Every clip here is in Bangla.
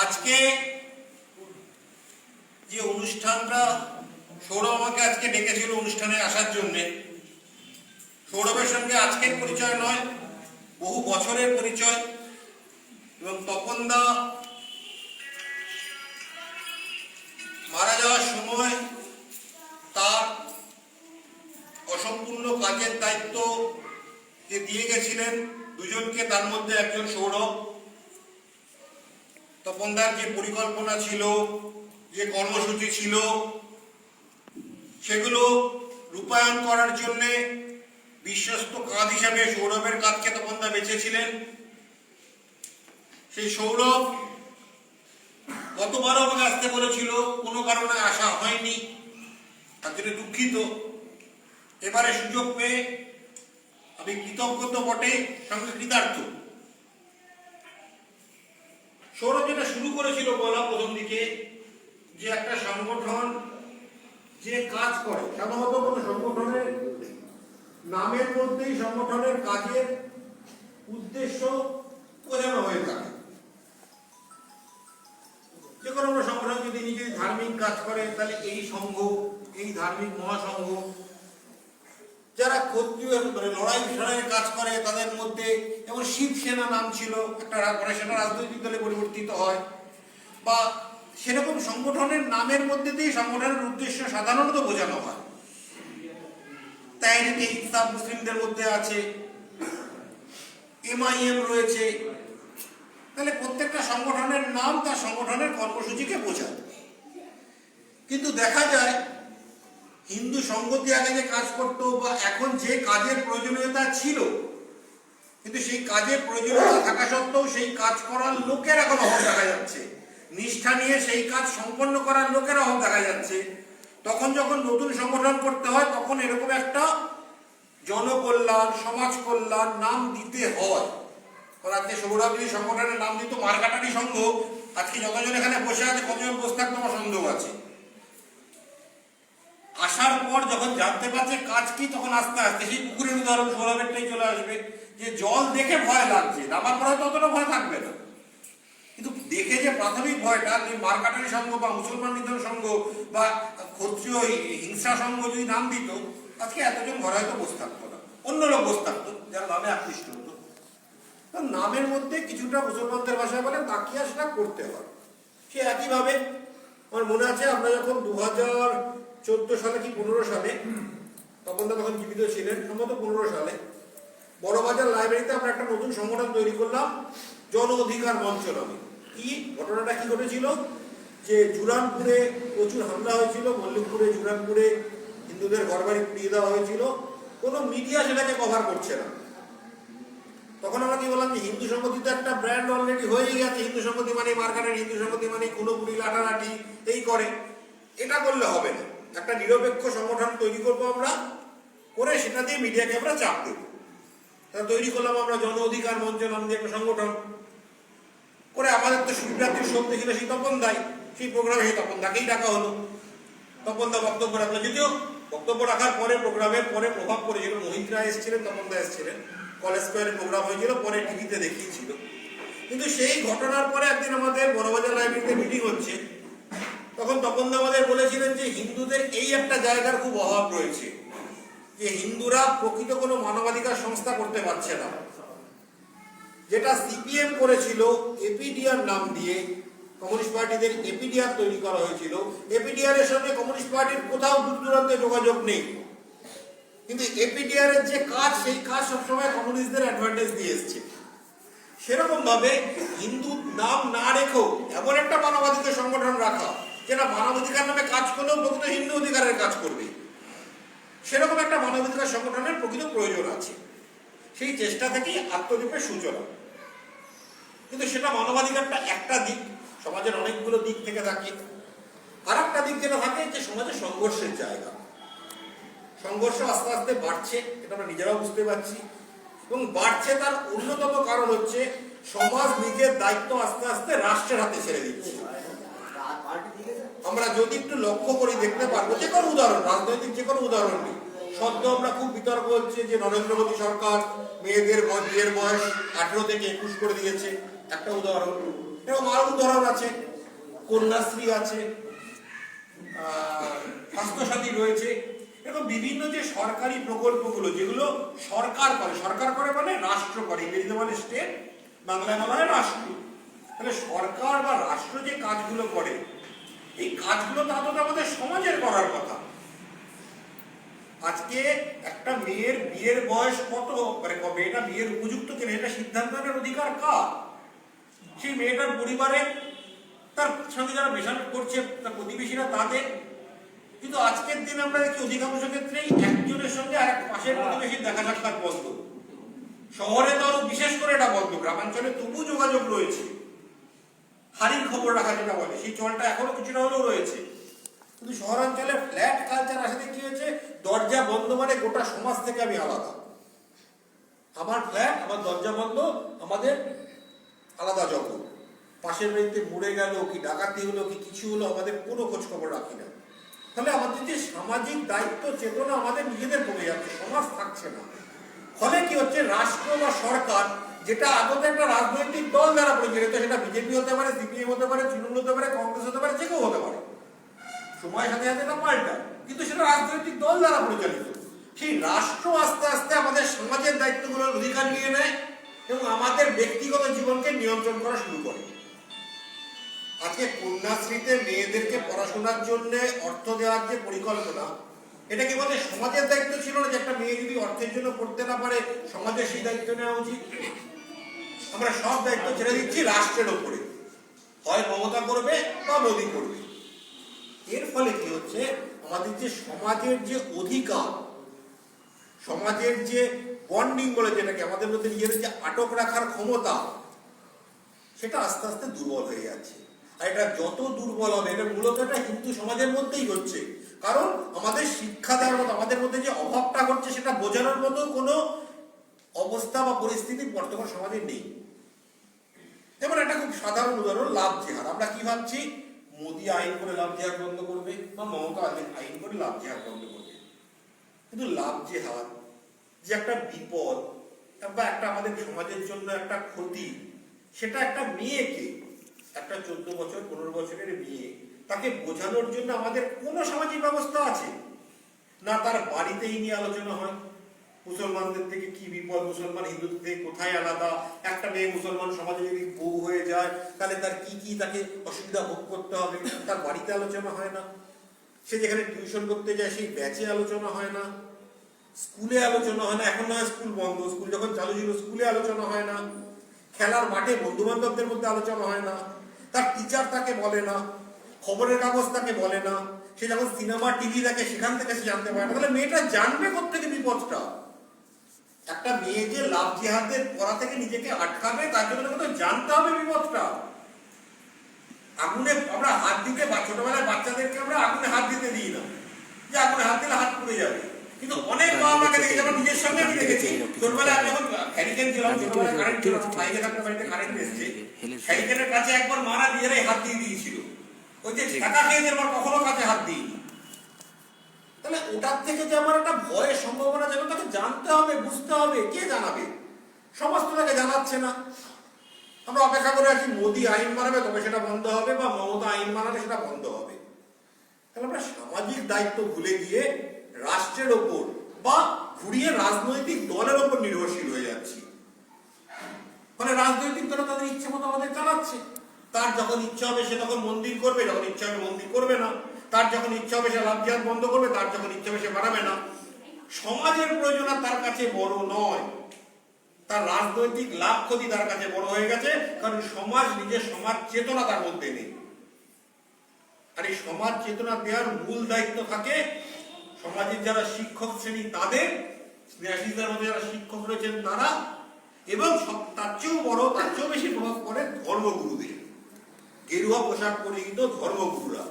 আজকে যে অনুষ্ঠানটা সৌরভ আমাকে আজকে ডেকেছিল অনুষ্ঠানে আসার জন্য, সৌরভের সঙ্গে আজকের পরিচয় নয়, বহু বছরের পরিচয়। এবং তপনদা মারা যাওয়ার সময় তার অসম্পূর্ণ কাজের দায়িত্ব যে দিয়ে গেছিলেন দুজনকে, তার মধ্যে একজন সৌরভ। তপনদার যে পরিকল্পনা ছিল, যে কর্মসূচি ছিল, সেগুলো রূপায়ণ করার জন্য বিশ্বস্ত কাঁধ হিসাবে সৌরভের কাঁধকে তপনদা বেঁচেছিলেন। সেই সৌরভ গতবারও আমাকে আসতে বলেছিল, কোনো কারণে আসা হয়নি, তার জন্য দুঃখিত। এবারে সুযোগ পেয়ে আমি কৃতজ্ঞ তো বটে, সঙ্গে কৃতার্থ। সৌরভ যেটা শুরু করেছিল বলা প্রথম দিকে, যে একটা সংগঠন যে কাজ করে, সাধারণত কোনো সংগঠনের নামের মধ্যেই সংগঠনের কাজের উদ্দেশ্য বোঝানো হয়ে থাকে। যে কোনো সংগঠন যদি নিজে ধার্মিক কাজ করে, তাহলে এই সংঘ, এই ধার্মিক মহাসংঘ, যারা ক্ষত্রিয় মানে লড়াই বিষয়ের কাজ করে তাদের মধ্যে, যেমন শিবসেনা নাম ছিল একটা, পরে সেটা রাজনৈতিক দলে পরিবর্তিত হয়, বা সেরকম সংগঠনের নামের মধ্যে দিয়ে সংগঠনের উদ্দেশ্য সাধারণত বোঝানো হয়। তাহরিকে ইনসাফ মুসলিমদের মধ্যে আছে, MIM রয়েছে, তাহলে প্রত্যেকটা সংগঠনের নাম তার সংগঠনের কর্মসূচিকে বোঝায়। কিন্তু দেখা যায় হিন্দু সংগতি আগে যে কাজ করতো, বা এখন যে কাজের প্রয়োজনীয়তা ছিল, কিন্তু সেই কাজের প্রয়োজনীয়তা থাকা সত্ত্বেও সেই কাজ করার লোকের এখন অভাব দেখা যাচ্ছে, নিষ্ঠা নিয়ে সেই কাজ সম্পন্ন করার লোকের অভাব দেখা যাচ্ছে। তখন যখন নতুন সংগঠন করতে হয়, তখন এরকম একটা জনকল্যাণ, সমাজ কল্যাণ নাম দিতে হয়। আজকে সৌরভ যদি সংগঠনের নাম দিত মারকাটারি সংঘ, আজকে যতজন এখানে বসে আছে, কতজন বসে থাকতো আমার সন্দেহ আছে। আসার পর যখন জানতে পারছে কাজ কি, তখন আস্তে আস্তে সেই পুকুরের উদাহরণ সৌরভেরটাই চলে আসবে, যে জল দেখে ভয় লাগছে, নামার পরে ততটা ভয় থাকবে না। কিন্তু দেখে যে প্রাথমিক ভয়টা, যে মারকাটারি সংঘ বা মুসলমান নিধন সংঘ বা ক্ষত্রিয় হিংসা সংঘ যদি নাম দিত, আজকে এতজন ঘরে হয়তো বসে থাকতো না, অন্য লোক বসে থাকতো যারা নামে আকৃষ্ট হতো। নামের মধ্যে কিছুটা মুসলমানদের ভাষায় বলে তাকিয়া সেটা করতে হয়। সে একইভাবে আমার মনে আছে, আমরা যখন 2014 সালে কি 15 সালে, তখন জীবিত ছিলেন, সম্ভবত 15 সালে, বড়বাজার লাইব্রেরিতে আমরা একটা নতুন সংগঠন তৈরি করলাম, জন অধিকার মঞ্চ নামে। কি ঘটনাটা কি ঘটেছিল, যে জুরানপুরে প্রচুর হামলা হয়েছিল, মল্লিকপুরে, জুরানপুরে হিন্দুদের ঘরবাড়ি পুড়িয়ে দেওয়া হয়েছিল, কোনো মিডিয়া সেটাকে কভার করছে না। তখন আমরা কি বললাম, যে হিন্দু সংগতি তো একটা ব্র্যান্ড অলরেডি হয়েই গেছে, হিন্দু সংগতি মানে মার্কাটের, হিন্দু সংগতি মানে কোনো পুরি লাটালাটি এই করে, এটা করলে হবে না। একটা নিরপেক্ষ সংগঠন তৈরি করবো আমরা, করে সেটা দিয়ে মিডিয়াকে আমরা চাপ দেব। তা তৈরি করলাম আমরা জন অধিকার মঞ্চ নাম দিয়ে একটা সংগঠন করে। আমাদের তো শিবরাত্রির শক্তি ছিল সেই তপনদাই, সেই প্রোগ্রামে সেই তপনদাকেই ডাকা হলো। তপনদা বক্তব্য রাখলো, যদিও বক্তব্য রাখার পরে প্রোগ্রামের পরে প্রভাব পড়েছিল, মোহিতরা এসেছিলেন, তপনদা এসেছিলেন, কলেজ স্কোয়ারে প্রোগ্রাম হয়েছিল, পরে টিভিতে দেখিয়েছিল। কিন্তু সেই ঘটনার পরে একদিন আমাদের বড়বাজার লাইব্রেরিতে মিটিং হচ্ছে, তখন তপনদা আমাদের বলেছিলেন যে হিন্দুদের এই একটা জায়গার খুব অভাব রয়েছে, যে হিন্দুরা প্রকৃত কোনো মানবাধিকার সংস্থা করতে পারছে না। যেটা CPM করেছিল APDR নাম দিয়ে, কমিউনিস্ট পার্টিদের APDR তৈরি করা হয়েছিল, APDR এর সঙ্গে কমিউনিস্ট পার্টির কোথাও দূর দূরান্তে যোগাযোগ নেই, কিন্তু APDR এর যে কাজ, সেই কাজ সবসময় কমিউনিস্টদের অ্যাডভান্টেজ দিয়ে এসছে। সেরকম ভাবে হিন্দু নাম না রেখেও এমন একটা মানবাধিকার সংগঠন রাখা, যেটা মানবাধিকার নামে কাজ করলেও প্রকৃত হিন্দু অধিকারের কাজ করবে, সেরকম একটা মানবাধিকার সংগঠনের প্রকৃত প্রয়োজন আছে। সেই চেষ্টা থেকেই আত্মদীপের সূচনা। কিন্তু সেটা মানবাধিকারটা একটা দিক, সমাজের অনেকগুলো দিক থেকে থাকে। আর একটা দিক যেটা থাকে, যে সমাজের সংঘর্ষের জায়গা, সংঘর্ষ আস্তে আস্তে বাড়ছে, এটা আমরা নিজেরাও বুঝতে পারছি। এবং বাড়ছে তার অন্যতম কারণ হচ্ছে সমাজ নিজের দায়িত্ব আস্তে আস্তে রাষ্ট্রের হাতে ছেড়ে দিচ্ছে। আমরা যদি একটু লক্ষ্য করি দেখতে পারবো, যে কোনো উদাহরণ, রাজনৈতিক যে কোনো উদাহরণ নেই, সদ্য আমরা খুব বিতর্ক হচ্ছে যে নরেন্দ্র মোদী সরকার মেয়েদের বিয়ের বয়স 18 থেকে 21 করে দিয়েছে, একটা উদাহরণ। এরকম আরো উদাহরণ আছে, কন্যাশ্রী আছে, স্বাস্থ্যসাথী রয়েছে। এরকম বিভিন্ন যে সরকারি প্রকল্পগুলো যেগুলো সরকার করে মানে রাষ্ট্র করে, ইংরেজিতে বলে স্টেট, বাংলায় বলা হয় রাষ্ট্র। তাহলে সরকার বা রাষ্ট্র যে কাজগুলো করে, এই কাজগুলো তা তো আমাদের সমাজের করার কথা। আজকে একটা মেয়ের বিয়ের বয়স কত, মানে মেয়েটা বিয়ের উপযুক্ত কিনা এটা সিদ্ধান্ত নেওয়ার অধিকার কার? সেই মেয়েটার পরিবারে, তার সঙ্গে যারা মেশামেট করছে তার প্রতিবেশীরা, তাদের। কিন্তু আজকের দিনে আমরা দেখি অধিকাংশ ক্ষেত্রেই একজনের সঙ্গে আর এক পাশের প্রতিবেশীর দেখা সাক্ষাৎ বন্ধ। শহরে তো আরো বিশেষ করে এটা বন্ধ, গ্রামাঞ্চলে তবু যোগাযোগ রয়েছে, হারির খবর রাখা যেটা বলে সেই চলটা এখনো কিছুটা হলেও রয়েছে। কিন্তু শহরাঞ্চলে ফ্ল্যাট কালচার আসলে কি হয়েছে, দরজা বন্ধ মানে গোটা সমাজ থেকে আমি আলাদা, আমার ফ্ল্যাট, আমার দরজা বন্ধ, আমাদের আলাদা জগৎ। পাশের বাড়িতে মরে গেল কি ডাকাতি হলো কি কিছু হলো, আমাদের কোনো খোঁজ খবর রাখি না। তাহলে আমাদের যে সামাজিক দায়িত্ব চেতনা আমাদের নিজেদের কমে যাচ্ছে, সমাজ থাকছে না। ফলে কি হচ্ছে, রাষ্ট্র বা সরকার যেটা আগত একটা রাজনৈতিক দল দ্বারা পরিচালিত, সেটা বিজেপি হতে পারে, সিপিএম হতে পারে, তৃণমূল হতে পারে, কংগ্রেস হতে পারে, যে কেউ হতে পারে, সময়ের সাথে সাথে এটা পাল্টায়, কিন্তু সেটা রাজনৈতিক দল দ্বারা পরিচালিত। সেই রাষ্ট্র আস্তে আস্তে আমাদের সমাজের দায়িত্বগুলোর অধিকার নিয়ে নেয় এবং আমাদের ব্যক্তিগত জীবনকে নিয়ন্ত্রণ করা শুরু করে। আজকে কন্যাশ্রীতে মেয়েদেরকে পড়াশোনার জন্য অর্থ দেওয়ার যে পরিকল্পনা, এটা কি বলে সমাজের দায়িত্ব ছিল না যে একটা মেয়ে যদি অর্থের জন্য পড়তে না পারে সমাজের সেই দায়িত্ব নেওয়া উচিত? আমরা সব দায়িত্ব ছেড়ে দিচ্ছি রাষ্ট্রের ওপরে, হয় মমতা করবে বা মোদী করবে। এর ফলে কি হচ্ছে, আমাদের যে সমাজের যে অধিকার, সমাজের যে বন্ডিং বলে যেটাকে, আমাদের মধ্যে নিজেদের যে আটক রাখার ক্ষমতা, সেটা আস্তে আস্তে দুর্বল হয়ে যাচ্ছে। আর এটা যত দুর্বল হবে, এটা মূলত এটা হিন্দু সমাজের মধ্যেই হচ্ছে। কারণ আমাদের শিক্ষা দেওয়ার মতো, আমাদের মধ্যে যে অভাবটা ঘটছে সেটা বোঝানোর মতো কোনো অবস্থা বা পরিস্থিতি বর্তমান সমাজে নেই। যেমন একটা খুব সাধারণ উদাহরণ, লাভ জেহাদ। আমরা কি ভাবছি, মোদী আইন করে লাভ জেহাদ বন্ধ করবে বা মমতা আইন করে লাভ জেহাদ বন্ধ করবে। কিন্তু লাভ জেহাদ যে একটা বিপদ বা একটা আমাদের সমাজের জন্য একটা ক্ষতি, সেটা একটা মেয়েকে, একটা 14 বছর 15 বছরের মেয়ে, তাকে বোঝানোর জন্য আমাদের কোন সামাজিক ব্যবস্থা আছে না? তার বাড়িতেই নিয়ে আলোচনা হয়, মুসলমানদের থেকে কি বিপদ, মুসলমান হিন্দুদের থেকে কোথায় আলাদা, একটা মেয়ে মুসলমান সমাজে যদি বউ হয়ে যায় তাহলে তার কি কি তাকে অসুবিধা ভোগ করতে হবে, তার বাড়িতে আলোচনা হয় না। সে যেখানে টিউশন করতে যায় সেই ব্যাচে আলোচনা হয় না, স্কুলে আলোচনা হয় না। এখন নয় স্কুল বন্ধ, স্কুল যখন চালু ছিল স্কুলে আলোচনা হয় না, খেলার মাঠে বন্ধু বান্ধবদের মধ্যে আলোচনা হয় না, তার টিচার তাকে বলে না, খবরের কাগজ তাকে বলে না, সে যখন সিনেমা টিভি দেখে সেখান থেকে সে জানতে পারে না। তাহলে মেয়েটা জানবে কোত্থেকে বিপদটা? একটা মেয়ে যে লাভ জেহাদের পড়া থেকে নিজেকে আটকাবে, তার জন্য তো জানতে হবে বিপদটা। আগুনে আমরা হাত দিতে, ছোটবেলায় বাচ্চাদেরকে আমরা আগুনে হাত দিতে দিই না, যে আগুনে হাত দিলে হাত পুড়ে যাবে। কিন্তু অনেক বাবা মাকে দেখেছি, আমার নিজের সঙ্গে আমি দেখেছি, ছোটবেলায় আমি যখন হ্যারিকেন ছিলাম, ছোটবেলায় কারেন্ট ছিল, বাইরে থাকতে বাড়িতে কারেন্ট এসছে, হ্যারিকেনের কাছে একবার মারা নিজেরাই হাত দিয়ে দিয়েছিল। ওই যে টাকা খেয়ে দেওয়ার কখনো কাছে হাত দিইনি। তাহলে ওটার থেকে যে আমার একটা ভয়ের সম্ভাবনা যাবে, তাকে জানতে হবে, বুঝতে হবে। কে জানাবে? সমাজ তো তাকে জানাচ্ছে না। আমরা অপেক্ষা করে আছি মোদী আইন বানাবে তবে সেটা বন্ধ হবে, বা মমতা আইন বানালে সেটা বন্ধ হবে। তাহলে আমরা সামাজিক দায়িত্ব ভুলে গিয়ে রাষ্ট্রের ওপর বা ঘুরিয়ে রাজনৈতিক দলের ওপর নির্ভরশীল হয়ে যাচ্ছি। মানে রাজনৈতিক দল তাদের ইচ্ছে মতো আমাদের চালাচ্ছে। তার যখন ইচ্ছা হবে সে তখন মন্দির করবে, যখন ইচ্ছা হবে মন্দির করবে না। তার যখন ইচ্ছা হবে সে লাভ জেহাদ বন্ধ করবে, তার যখন ইচ্ছা হবে সে বাড়াবে না। সমাজের প্রয়োজন তার কাছে বড় নয়, তার রাজনৈতিক লাভ ক্ষতি তার কাছে বড় হয়ে গেছে। কারণ সমাজ, নিজের সমাজ চেতনা তার মধ্যে নেই। আর এই সমাজ চেতনা দেওয়ার মূল দায়িত্ব থাকে সমাজের যারা শিক্ষক শ্রেণী তাদের, স্নেহাশিসদের মধ্যে যারা শিক্ষক রয়েছেন তারা, এবং তার চেয়েও বড়, তার চেয়েও বেশি প্রভাব পড়ে ধর্মগুরুদের, গেরুয়া পোশাক পরিহিত ধর্মগুরুরা।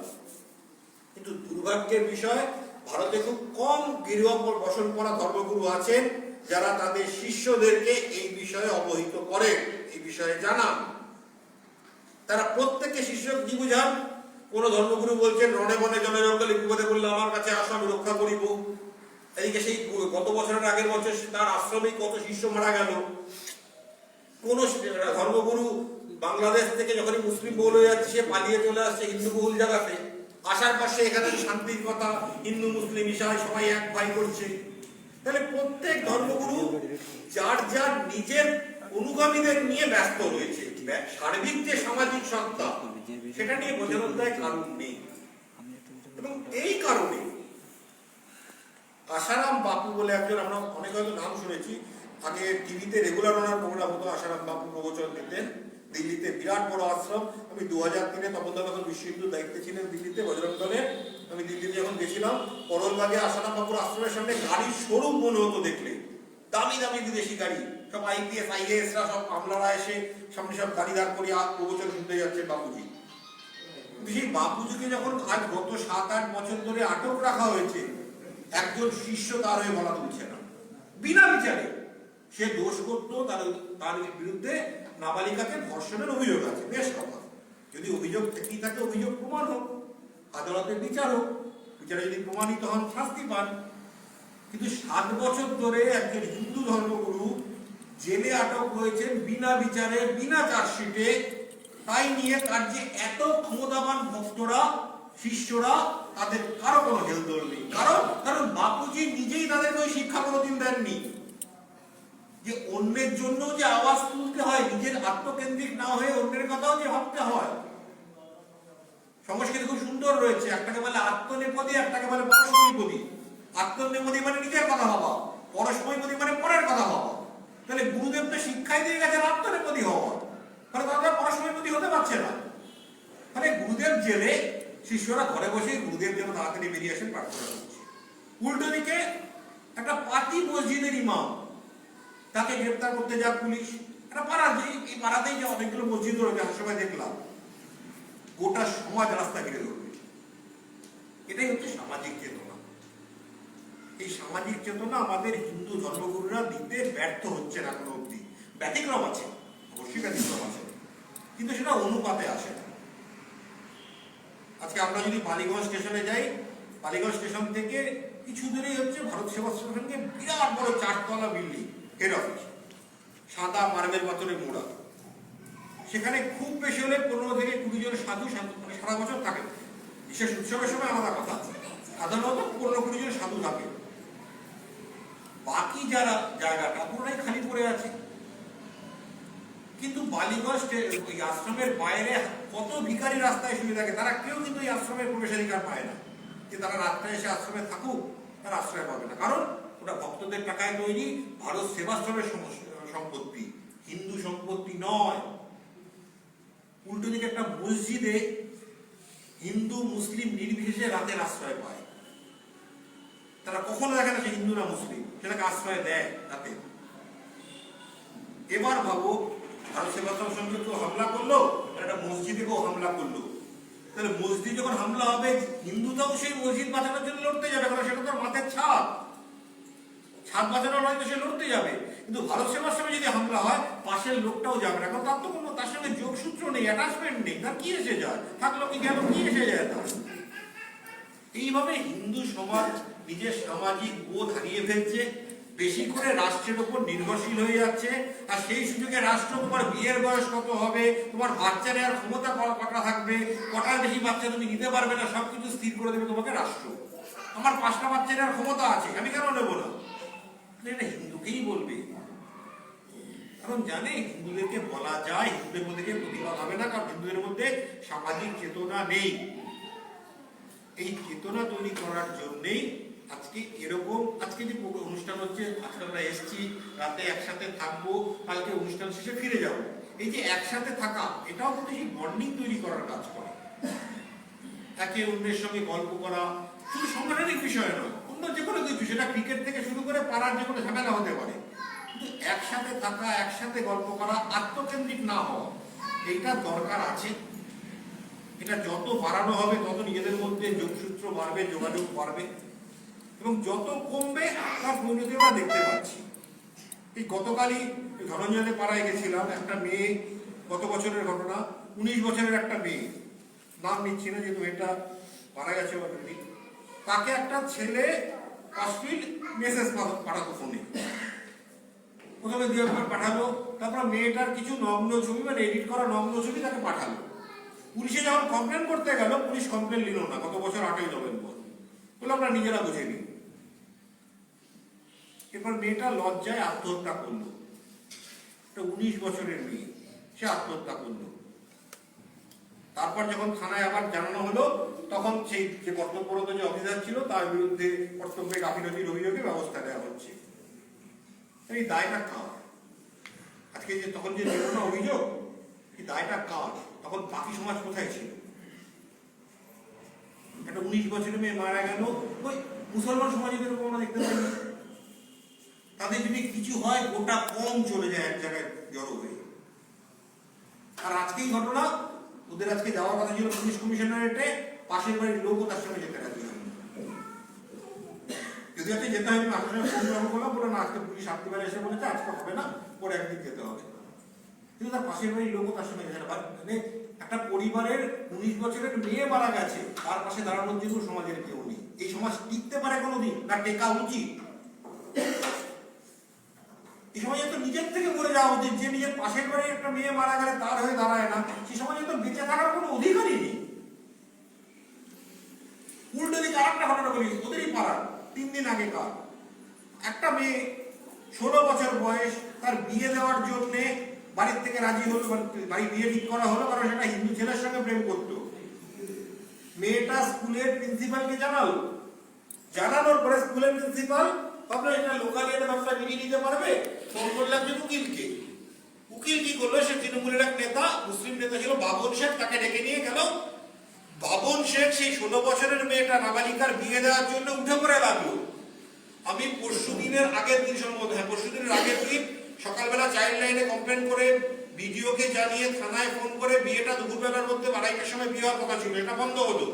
কিন্তু দুর্ভাগ্যের বিষয়, ভারতে খুব কম গেরুয়া বসন পরা ধর্মগুরু আছেন যারা তাদের শিষ্যদেরকে এই বিষয়ে অবহিত করেন, এই বিষয়ে জানান। তারা প্রত্যেককে শিষ্যকে কি বুঝান? কোন ধর্মগুরু বলছেন রণে বনে জনে জঙ্গলে বিপদে বললে আমার কাছে আসো, আমি রক্ষা করিব। এদিকে সেই গত বছরের আগের বছর তার আশ্রমেই কত শিষ্য মারা গেল। কোন ধর্মগুরু বাংলাদেশ থেকে যখনই মুসলিম বহুল হয়ে যাচ্ছে সে পালিয়ে চলে আসছে হিন্দু বহুল জায়গাতে, আসার পর সে এখানে শান্তির কথা, হিন্দু মুসলিম ঈশাই সবাই এক ভাই করছে। তাহলে প্রত্যেক ধর্মগুরু যার যার নিজের অনুগামীদের নিয়ে ব্যস্ত রয়েছে, সার্বিক যে সামাজিক সত্তা সেটা নিয়ে বোঝানোর দায় কারণ নেই। এবং এই কারণে আশারাম বাপু বলে একজন, আমরা অনেক হয়তো নাম শুনেছি, আগে টিভিতে রেগুলার ওনার প্রোগ্রাম হতো, আশারাম বাপু প্রবচন দিতেন, দিল্লিতে বিরাট বড় আশ্রম। আমি 2003-এ তপন তখন বিশ্ব হিন্দু দায়িত্বে ছিলেন দিল্লিতে বজরং দলে, আমি দিল্লিতে যখন গেছিলাম করলবাগে আশারাম বাপুর আশ্রমের সামনে গাড়ির শোরুম মনে হতো দেখলে, দামি দামি বিদেশি গাড়ি, সব আইপিএস আইএএসরা সব আমলারা এসে সামনে সব গাড়ি দাঁড় করিয়ে প্রবচন শুনতে যাচ্ছে বাপুজি। সেই বাপুজিকে যখন আজ গত 7-8 বছর ধরে আটক রাখা হয়েছে, একজন শিষ্য তার হয়ে বলা তুলছে না, বিনা বিচারে। সে দোষ করতো, তার বিরুদ্ধে নাবালিকাকে ধর্ষণের অভিযোগ আছে, বেশ কথা। যদি অভিযোগ থেকেই থাকে অভিযোগ প্রমাণ হোক, আদালতের বিচার হোক, বিচারে যদি প্রমাণিত হন শাস্তি পান। কিন্তু 7 বছর ধরে একজন হিন্দু ধর্মগুরু জেলে আটক রয়েছেন বিনা বিচারে, বিনা চার্জশিটে। তাই নিয়ে তার যে এত ক্ষমতাবান ভক্তরা, শিষ্যরা, তাদের কারো কোনো হেলদোল নেই। কারণ বাপুজি নিজেই তাদেরকে ওই শিক্ষা কোনোদিন দেননি যে অন্যের জন্য যে আওয়াজ তুলতে হয়, নিজের আত্মকেন্দ্রিক না হয়ে অন্যের কথাও যে ভাবতে হয়। সংস্কৃতি খুব সুন্দর রয়েছে, একটাকে বলে আত্মনেপদী, একটাকে বলে পরস্মৈপদী। আত্মনেপদী মানে নিজের কথা ভাবা, পরস্মৈপদী মানে পরের কথা ভাবা। তাহলে গুরুদেব তো শিক্ষাই দিয়ে গেছেন আত্মনেপদী হওয়ার, ফলে তারা পরস্মৈপদী হতে পারছে না। মানে গুরুদেব জেলে, শিষ্যরা ঘরে বসে গুরুদেব যেন তাড়াতাড়ি বেরিয়ে আসেন প্রার্থনা করছে। উল্টো দিকে একটা পাতি মসজিদের ইমাম, তাকে গ্রেপ্তার করতে যাক পুলিশ। একটা পাড়া, এই পাড়াতেই যে অনেকগুলো মসজিদ রয়েছে, সময় দেখলাম গোটা সমাজ রাস্তা ঘিরে ধরবে। এটাই হচ্ছে সামাজিক চেতনা। এই সামাজিক চেতনা আমাদের হিন্দু ধর্মগুরুরা দিতে ব্যর্থ হচ্ছেন এখনো অব্দি। ব্যতিক্রম আছে, অবশ্যই ব্যতিক্রম আছে, কিন্তু সেটা অনুপাতে আসে না। আজকে আমরা যদি বালিগঞ্জ স্টেশনে যাই, বালিগঞ্জ স্টেশন থেকে কিছু দূরেই হচ্ছে ভারত সেবাশ্রমকে বিরাট বড় 4তলা বিল্ডিং, হেড অফিস, সাদা মার্বেল পাথরে মোড়া। সেখানে খুব বেশি হলে 15 থেকে 20 জন সাধু সারা বছর থাকে। বিশেষ উৎসবের সময় আলাদা কথা, সাধারণত 15-20 জন সাধু থাকে। বাকি যারা জায়গাটা পুরোটাই খালি পড়ে আছে। কিন্তু বালিগঞ্জ ওই আশ্রমের বাইরে কত ভিখারি রাস্তায় শুয়ে থাকে, তারা কেউ কিন্তু এই আশ্রমের প্রবেশাধিকার পায় না। যে তারা রাত্রে এসে আশ্রমে থাকুক, তারা আশ্রয় পাবে না, কারণ ওটা ভক্তদের টাকায় তৈরি, ভারত সেবাশ্রমের সম্পত্তি, হিন্দু সম্পত্তি নয়। উল্টো দিকে একটা মসজিদে হিন্দু মুসলিম নির্বিশেষে রাতের আশ্রয় পায়। তারা কখনো দেখে না যে হিন্দু না মুসলিম, সেটাকে আশ্রয় দেয় রাতে। এবার ভাবো, ভারত সেবাশ্রম সঙ্গে কেউ হামলা করলো, একটা মসজিদে কেউ হামলা করলো, তাহলে মসজিদ যখন হামলা হবে, হিন্দুটাও সেই মসজিদ বাঁচানোর জন্য লড়তে যাবে, কারণ সেটা তো মাথার ছাদ বাঁচানো নয়, তো সে লড়তে যাবে। কিন্তু ভারত সেবাশ্রমে যদি হামলা হয়, পাশের লোকটাও যাবে না, কারণ তার তো কোনো, তার সঙ্গে যোগসূত্র নেই, অ্যাটাচমেন্ট নেই, তার কি এসে যায়, থাকলো কি গেল, কি এসে যায় তার। এইভাবে হিন্দু সমাজ নিজের সামাজিক বোধ হারিয়ে ফেলছে, বেশি করে রাষ্ট্রের উপর নির্ভরশীল হয়ে যাচ্ছে। আর সেই সুযোগে রাষ্ট্র তোমার বিয়ের বয়স কত হবে, তোমার বাচ্চা নেওয়ার ক্ষমতা কটা থাকবে, কটার বেশি বাচ্চা তুমি নিতে পারবে না, সবকিছু স্থির করে দেবে তোমাকে রাষ্ট্র। আমার 5টা বাচ্চা নেওয়ার ক্ষমতা আছে, আমি কেন নেবো না? এটা হিন্দুকেই বলবে, কারণ জানে হিন্দুদেরকে বলা যায়, হিন্দুদের মধ্যে প্রতিবাদ হবে না, কারণ হিন্দুদের মধ্যে সামাজিক চেতনা নেই। এই চেতনা তৈরি করার জন্যেই আজকে এরকম, আজকে যে অনুষ্ঠান হচ্ছে, আজকে আমরা এসছি, রাতে একসাথে থাকবো, কালকে অনুষ্ঠান শেষে ফিরে যাব। এই যে একসাথে থাকা, এটাও কিন্তু সেই বন্ডিং তৈরি করার কাজ করে। একে অন্যের সঙ্গে গল্প করা, শুধু সাংগঠনিক বিষয় নয়, অন্য যে কোনো কিছু, সেটা ক্রিকেট থেকে শুরু করে পাড়ার যে কোনো ঝামেলা হতে পারে, কিন্তু একসাথে থাকা, একসাথে গল্প করা, আত্মকেন্দ্রিক না হওয়া, এইটা দরকার আছে। এটা যত বাড়ানো হবে, তত নিজেদের মধ্যে যোগসূত্র বাড়বে, যোগাযোগ বাড়বে, এবং যত কমবে তার পরিণতি আমরা দেখতে পাচ্ছি। এই গতকালই ধনঞ্জয় পাড়ায় গেছিলাম, একটা মেয়ে, গত বছরের ঘটনা, 19 বছরের একটা মেয়ে, নাম নিচ্ছি না যেহেতু এটা মারা গেছে অলরেডি, তাকে একটা ছেলে কাশ্মীর মেসেজ পাঠাতো ফোনে, প্রথমে 2 একবার পাঠালো, তারপর মেয়েটার কিছু নগ্ন ছবি মানে এডিট করা নগ্ন ছবি তাকে পাঠালো। পুলিশে যখন কমপ্লেন করতে গেল, পুলিশ কমপ্লেন নিল না, গত বছর 8ই নভেম্বর, বলে আমরা নিজেরা বুঝে নিই। এরপর মেয়েটা লজ্জায় আত্মহত্যা করলো। 19 বছরের মেয়ে, সে আত্মহত্যা করলো। তারপর যখন থানায় আবার জানানো হলো, তখন সেই যে কর্তব্যরত যে অফিসার ছিল তার বিরুদ্ধে কর্তব্যে গাফিলতির অভিযোগে ব্যবস্থা নেওয়া হচ্ছে। এই দায়টা কার? আজকে যে তখন যে নিল না অভিযোগ, এই দায়টা কার? তখন বাকি সমাজ কোথায় ছিল? একটা 19 বছরের মেয়ে মারা গেল, ওই মুসলমান সমাজের এরকম আমরা দেখতে পাই। তাদের যদি কিছু হয় গোটা কম চলে যায় এক জায়গায় জড়ো হয়ে। আর আজকেই ঘটনা, ওদের আজকে যাওয়ার কথা ছিল পুলিশ কমিশনারেটে, পাশের বাড়ির লোকও তার সঙ্গে যেতে রাজি হয়। যদি আজকে যেতে হবে, আপনার সঙ্গে ফোন করলাম, বলে না আজকে পুলিশ রাত্রিবেলা এসে বলেছে আজকে হবে না, পরে একদিন যেতে হবে। কিন্তু তার পাশের বাড়ির লোকও তার সঙ্গে যেতে পারে। মানে একটা পরিবারের 19 বছরের মেয়ে মারা গেছে, তার পাশে দাঁড়ানোর জন্য সমাজের কেউ নেই। এই সমাজ টিকতে পারে কোনোদিন? না টেকা উচিত। এই সমাজে তো নিজের থেকে মরে যাওয়া উচিত। যে নিজের পাশের বাড়ির একটা মেয়ে মারা গেলে তার হয়ে দাঁড়ায় না, সে সমাজে তো বেঁচে থাকার কোনো অধিকারই নেই। উল্টো দিকে আরেকটা ঘটনা বলি, ওদেরই পাড়ার 3 দিন আগে কার একটা মেয়ে 16 বছর বয়স, তার বিয়ে দেওয়ার জন্য বাড়ির থেকে রাজি হলো, বাড়ি বিয়ে ঠিক করা হলো, কারণ সেটা হিন্দু ছেলের সঙ্গে প্রেম করতো। মেয়েটা স্কুলের প্রিন্সিপালকে জানালো, জানানোর পরে স্কুলের প্রিন্সিপাল ভাবলো এটা লোকাল এটা ব্যবসা মিলিয়ে নিতে পারবে, ফোন করলাম যে উকিলকে। উকিল কি করলো, সে তৃণমূলের এক নেতা, মুসলিম নেতা ছিল বাবন শেখ, তাকে ডেকে নিয়ে গেল। বাবন শেখ সেই 16 বছরের মেয়েটা নাবালিকার বিয়ে দেওয়ার জন্য উঠে পড়ে লাগলো। আমি পরশু দিনের আগের দিন, সম্ভবত হ্যাঁ পরশু দিনের আগের দিন সকালবেলা চাইল্ড লাইনে কমপ্লেন করে, ভিডিওকে জানিয়ে থানায় ফোন করে, বিয়েটা দুপুরবেলার মধ্যে 2:30টার সময় বিয়ে হওয়ার কথা ছিল, এটা বন্ধ হলো।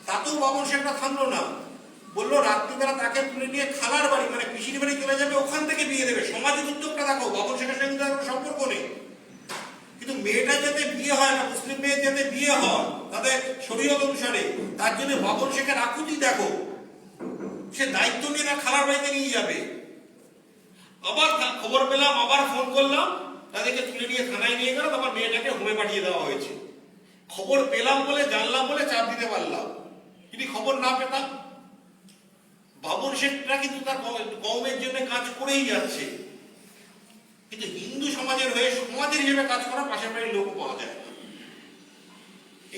তাতেও বাবন শেখটা থামলো না, বললো রাত্রিবেলা তাকে তুলে নিয়ে খালার বাড়ি মানে পিসির বাড়ি চলে যাবে, ওখান থেকে বিয়ে দেবে। সমাজের উদ্যোগটা দেখো, বাবন শেখের সঙ্গে কোনো সম্পর্ক নেই, কিন্তু মেয়েটা যাতে বিয়ে হয় না, মুসলিম মেয়ে যাতে বিয়ে হয় তাদের শরীয়ত অনুসারে, তার জন্য বাবন শেখের আকুতি দেখো। সে দায়িত্ব নিয়ে না খালার বাড়িতে নিয়ে যাবে। আবার খবর পেলাম, আবার ফোন করলাম, তাদেরকে তুলে নিয়ে থানায় নিয়ে গেল, তারপর মেয়েটাকে হোমে পাঠিয়ে দেওয়া হয়েছে। খবর পেলাম বলে, জানলাম বলে চাপ দিতে পারলাম, যদি খবর না পেতাম। বাবন শেখরা কিন্তু তার কওমের জন্য কাজ করেই যাচ্ছে, কিন্তু হিন্দু সমাজের হয়ে সমাজের হিসেবে কাজ করা পাশের বাড়ির লোক পাওয়া যায় না।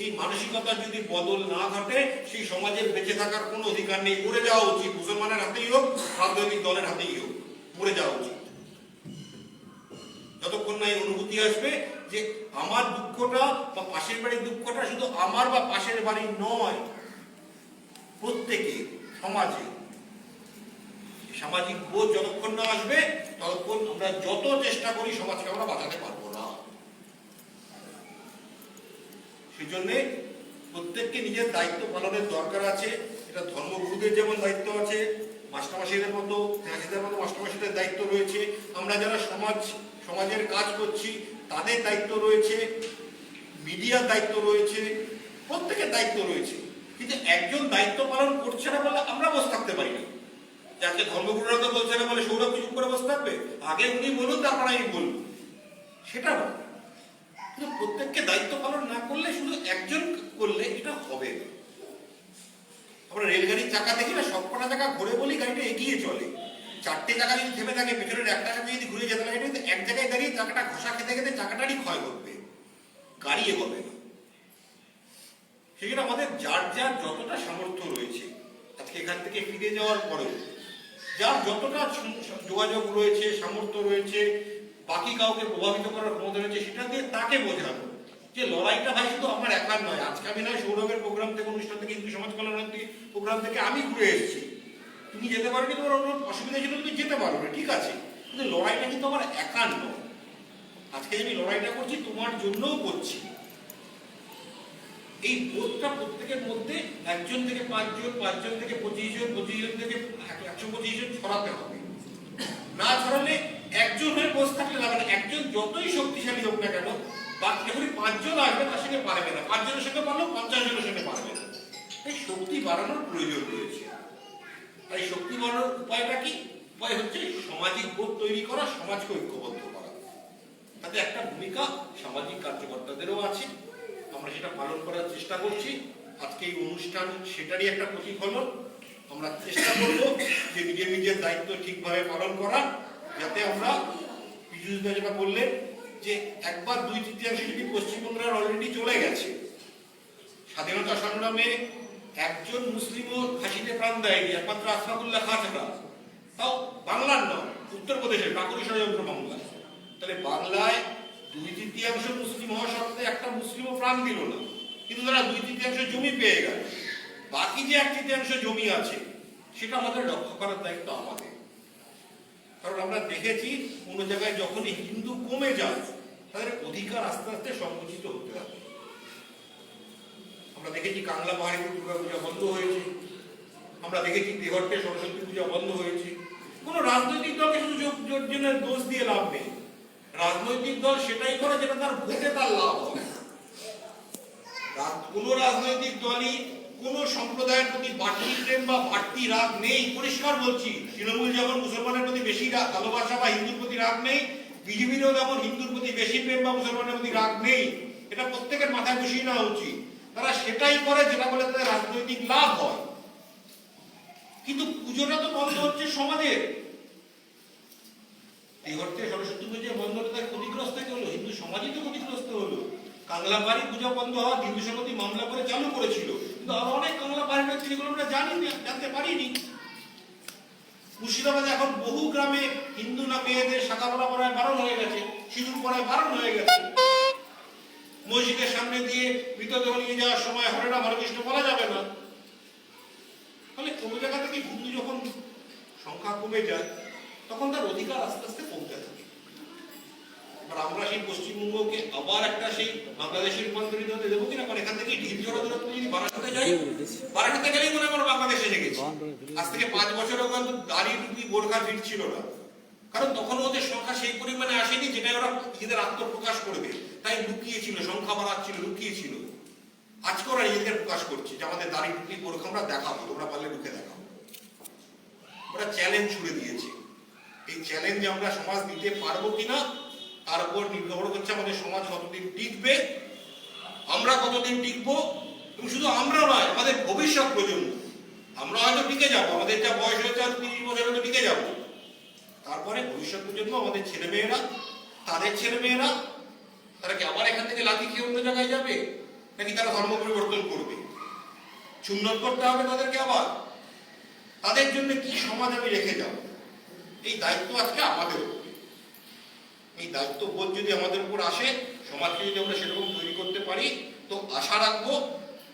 এই মানসিকতা যদি বদল না ঘটে, সেই সমাজের বেঁচে থাকার কোনো অধিকার নেই। মরে যাওয়া উচিত, মুসলমানের হাতেই হোক, রাজনৈতিক দলের হাতেই হোক, মরে যাওয়া উচিত। যতক্ষণ না এই অনুভূতি আসবে যে আমার দুঃখটা বা পাশের বাড়ির দুঃখটা শুধু আমার বা পাশের বাড়ির নয়, প্রত্যেকে সমাজে। সামাজিক বোধ যতক্ষণ না আসবে, ততক্ষণ আমরা যত চেষ্টা করি সমাজকে আমরা বাঁচাতে পারবো না। সেই জন্য প্রত্যেককে নিজের দায়িত্ব পালনের দরকার আছে। এটা ধর্মগুরুদের যেমন দায়িত্ব আছে, মাস্টারমশাইদের মতো মাস্টারমশাইদের দায়িত্ব রয়েছে, আমরা যারা সমাজের কাজ করছি তাদের দায়িত্ব রয়েছে, মিডিয়ার দায়িত্ব রয়েছে, প্রত্যেকের দায়িত্ব রয়েছে। কিন্তু একজন দায়িত্ব পালন করছে না বলে আমরা বসে থাকতে পারি না। যাকে ধর্মগুরুরা তো বলছে না বলে সৌরভ চুপ করে বসে থাকবে, আগে উনি বলুন তারপর আমি বলবো, সেটা না। কিন্তু প্রত্যেককে দায়িত্ব পালন না করলে, শুধু একজন করলে এটা হবে না। আমরা রেলগাড়ির চাকা দেখি না, সবকটা চাকা ঘুরে বলি গাড়িটা এগিয়ে চলে। 4টে চাকা যদি থেমে থাকে, পেছনের একটা চাকা যদি ঘুরে যেতে লাগে, কিন্তু এক জায়গায় দাঁড়িয়ে চাকাটা ঘষা খেতে খেতে চাকাটারই ক্ষয় করবে, গাড়ি এগোবে না। সেই জন্য আমাদের যার যার যতটা সামর্থ্য রয়েছে, আজকে এখান থেকে ফিরে যাওয়ার পরেও যার যতটা যোগাযোগ রয়েছে, সামর্থ্য রয়েছে, বাকি কাউকে প্রভাবিত করার ক্ষমতা রয়েছে, সেটা দিয়ে তাকে বোঝানো যে লড়াইটা ভাই শুধু আমার একার নয়। আজকে আমি নয় সৌরভের প্রোগ্রাম থেকে, অনুষ্ঠান থেকে, হিন্দু সমাজ কল্যাণ প্রোগ্রাম থেকে আমি ঘুরে এসেছি, তুমি যেতে পারো, তোমার অসুবিধা ছিল তুমি যেতে পারো না, ঠিক আছে, কিন্তু লড়াইটা কিন্তু আমার একার নয়। আজকে আমি লড়াইটা করছি তোমার জন্যও করছি। এই বোধটা প্রত্যেকের মধ্যে একজন থেকে 5 জন, 5 জন থেকে 25 জন, 25 জন থেকে 125 জন ছড়াতে হবে। না ছড়ালে একজন হয়ে বসে থাকলে লাগবে না। একজন যতই শক্তিশালী হোক না কেন, বা কেবলই 5 জন আসবে তার সঙ্গে পারবে না, 5 জনের সঙ্গে পারলেও 50 জনের সঙ্গে পারবে না। এই শক্তি বাড়ানোর প্রয়োজন রয়েছে। তাই শক্তি বাড়ানোর উপায়টা কি? উপায় হচ্ছে সামাজিক বোধ তৈরি করা, সমাজকে ঐক্যবদ্ধ করা। তাতে একটা ভূমিকা সামাজিক কার্যকর্তাদেরও আছে, আমরা সেটা পালন করার চেষ্টা করছি। আজকে এই অনুষ্ঠান সেটারই একটা প্রতিফলন। আমরা চেষ্টা করব যে নিজের নিজের দায়িত্ব ঠিকভাবে পালন করা, যাতে আমরা বিজুদা যেটা বললেন যে একবার 2/3 যদি পশ্চিমবঙ্গের অলরেডি চলে গেছে। স্বাধীনতা সংগ্রামে একজন মুসলিমও ফাঁসিতে প্রাণ দেয়নি, একমাত্র আশরাফুল্লাহ খাঁ ছাড়া, তাও বাংলার নয়, উত্তরপ্রদেশের কাকুরি ষড়যন্ত্র মামলা। তাহলে বাংলায় 2/3 মুসলিম হওয়া সত্ত্বে একটা মুসলিমও প্রাণ দিল না, কিন্তু তারা 2/3 জমি পেয়ে গেল। বাকি যে 1/3 জমি আছে সেটা আমাদের রক্ষা করার দায়িত্ব আমাদের। কারণ আমরা দেখেছি কোনো জায়গায় যখনই হিন্দু কমে যায় তাদের অধিকার আস্তে আস্তে সংকুচিত হতে থাকে। আমরা দেখেছি কাংলা পাহাড়িতে দুর্গা পূজা বন্ধ হয়েছে, আমরা দেখেছি দেহট্টে সরস্বতী পূজা বন্ধ হয়েছে। কোনো রাজনৈতিক দলকে শুধু জন্য দোষ দিয়ে লাভ নেই। রাজনৈতিক দল সেটাই করে যেটা তার ভোটে তার লাভ হয়। কোন রাজনৈতিক দলই কোন সম্প্রদায়ের প্রতি বাড়তি প্রেম বা বাড়তি রাগ নেই। পরিষ্কার বলছি, তৃণমূল যেমন মুসলমানের প্রতি বেশি ভালোবাসা বা হিন্দুর প্রতি রাগ নেই, বিজেপিরও যেমন হিন্দুর প্রতি বেশি প্রেম বা মুসলমানের প্রতি রাগ নেই। এটা প্রত্যেকের মাথায় বসিয়ে নেওয়া উচিত। তারা সেটাই করে যেটা বলে তাদের রাজনৈতিক লাভ হয়। কিন্তু পুজোটা তো বন্ধ হচ্ছে সমাজের। এই অর্থে সরস্বতী পুজো বন্ধ হলে তার ক্ষতিগ্রস্ত হলো, হিন্দু সমাজই তো ক্ষতিগ্রস্ত হলো। কাংলা বাড়ি পূজা বন্ধ হওয়া হিন্দু সমিতি মামলা করে চালু করেছিল, কিন্তু আরো অনেক কাংলা বাড়ি রয়েছে যেগুলো আমরা জানতে পারিনি। মুর্শিদাবাদে এখন বহু গ্রামে হিন্দু না মেয়েদের শাখা পড়া পড়ায় বারণ হয়ে গেছে, সিঁদুর পড়ায় বারণ হয়ে গেছে। মসজিদের সামনে দিয়ে মৃতদেহ নিয়ে যাওয়ার সময় হরে রাম হরে কৃষ্ণ বলা যাবে না। তাহলে কোনো জায়গা থেকে হিন্দু যখন সংখ্যা কমে যায় তখন তার অধিকার আস্তে আস্তে কমতে থাকে। আর আমরা সেই পশ্চিমবঙ্গকে আবার একটা সেই বাংলাদেশে রূপান্তরিত হতে দেবো কিনা? কারণ এখান থেকে ঢিল ঝড়া দূরত্ব যদি বারাসাতে যাই, বারাসাতে গেলেই মনে হয় বাংলাদেশ এসে গেছি। আজ থেকে 5 বছর আগে দাড়ি টুপি বোরখা ভিড় ছিল না, কারণ তখন ওদের সংখ্যা সেই পরিমাণে আসেনি যেটা ওরা নিজেদের আত্মপ্রকাশ করবে, তাই লুকিয়েছিল, সংখ্যা বাড়াচ্ছিল, লুকিয়েছিল। আজকে ওরা নিজেদের প্রকাশ করছে যে আমাদের দাড়ি টুপি বোরখা আমরা দেখাবো, তোমরা পারলে ঢুকে দেখাবো। ওরা চ্যালেঞ্জ ছুড়ে দিয়েছে। এই চ্যালেঞ্জ আমরা সমাজ দিতে পারবো কিনা তার উপর নির্ভর করছে আমাদের সমাজ কতদিন টিকবে, আমরা কতদিন টিকবো। এবং শুধু আমরা নয়, আমাদের ভবিষ্যৎ প্রজন্ম। আমরা হয়তো টিকে যাবো, আমাদের যা বয়স হয়েছে 30 বছর হয়তো টিকে যাবো, তারপরে ভবিষ্যৎ প্রজন্ম, আমাদের ছেলেমেয়েরা, তাদের ছেলেমেয়েরা, তারা কি আবার এখান থেকে লাথি খেয়ে অন্য জায়গায় যাবে, নাকি তারা ধর্ম পরিবর্তন করবে? সুন্নত করতে হবে তাদেরকে আবার। তাদের জন্য কি সমাজ আমি রেখে যাব, এই দায়িত্ব আজকে আমাদের উপর। এই দায়িত্ববোধ যদি আমাদের উপর আসে, সমাজকে যদি আমরা সেরকম তৈরি করতে পারি, তো আশা রাখবো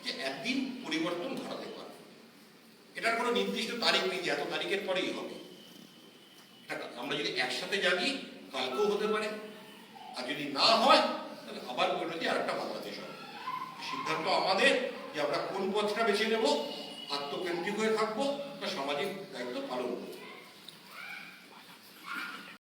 যে একদিন পরিবর্তন ঘটাতে পারবে। এটার কোনো নির্দিষ্ট তারিখ নেই যে এত তারিখের পরেই হবে। আমরা যদি একসাথে জাগি কালকেও হতে পারে, আর যদি না হয় তাহলে আবার পরিণতি আর একটা বাংলাদেশ হবে। সিদ্ধান্ত আমাদের যে আমরা কোন পথটা বেছে নেব, আত্মকেন্দ্রিক হয়ে থাকবো, বা সামাজিক দায়িত্ব পালন করবো।